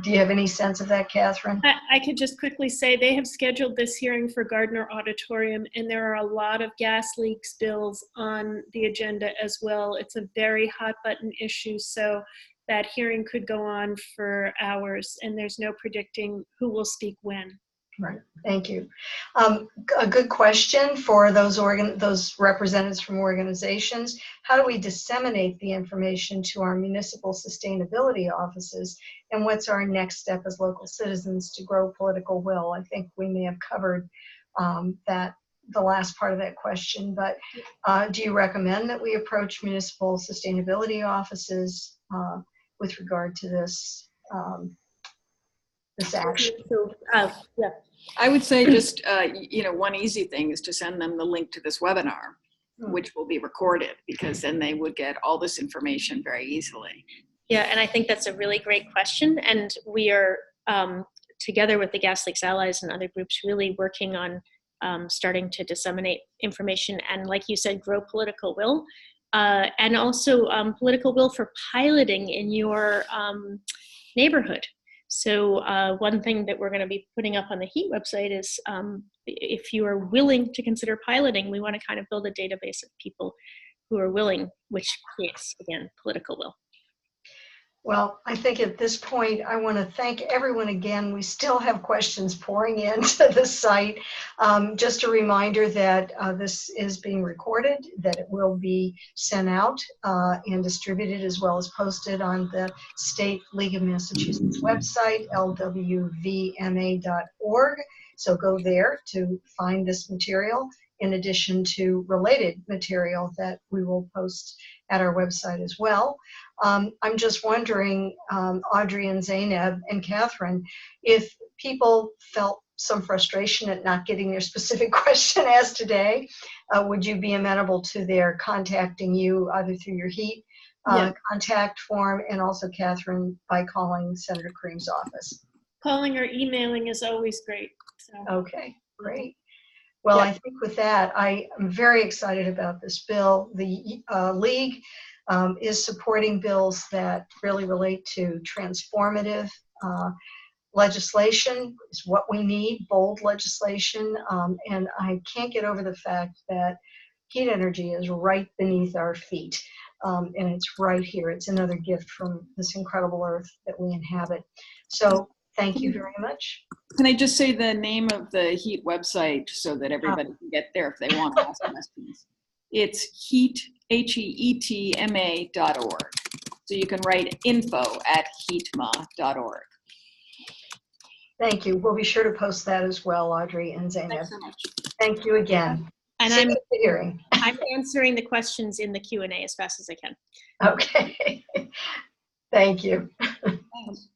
Do you have any sense of that, Catherine? I could just quickly say they have scheduled this hearing for Gardner Auditorium, and there are a lot of gas leaks bills on the agenda as well. It's a very hot button issue, so that hearing could go on for hours, and there's no predicting who will speak when. Right, thank you. A good question for those representatives from organizations: how do we disseminate the information to our municipal sustainability offices, and what's our next step as local citizens to grow political will? I think we may have covered the last part of that question, but do you recommend that we approach municipal sustainability offices with regard to this action? So, yeah. I would say just, one easy thing is to send them the link to this webinar, which will be recorded, because then they would get all this information very easily. Yeah, and I think that's a really great question. And we are, together with the Gas Leaks Allies and other groups, really working on starting to disseminate information and, like you said, grow political will. And also political will for piloting in your neighborhood. So one thing that we're going to be putting up on the HEAT website is if you are willing to consider piloting, we want to kind of build a database of people who are willing, which creates, again, political will. Well, I think at this point, I want to thank everyone again. We still have questions pouring into the site. Just a reminder that this is being recorded, that it will be sent out and distributed, as well as posted on the State League of Massachusetts website, lwvma.org. So go there to find this material, in addition to related material that we will post at our website as well. I'm just wondering, Audrey and Zeynep and Catherine, if people felt some frustration at not getting their specific question asked today, would you be amenable to their contacting you either through your HEAT contact form, and also Catherine by calling Senator Cream's office? Calling or emailing is always great. So. Okay, great. Well, I think with that, I am very excited about this bill. The League is supporting bills that really relate to transformative legislation. Is what we need, bold legislation. And I can't get over the fact that heat energy is right beneath our feet. And it's right here. It's another gift from this incredible earth that we inhabit. So thank you very much. Can I just say the name of the HEAT website so that everybody can get there if they want to ask questions? It's HEAT, HEETMA.org. So you can write info@heatma.org. Thank you. We'll be sure to post that as well, Audrey and Zeynep. Thanks so much. Thank you again. And See you at the hearing. I'm answering the questions in the Q&A as fast as I can. Okay. Thank you. Thanks.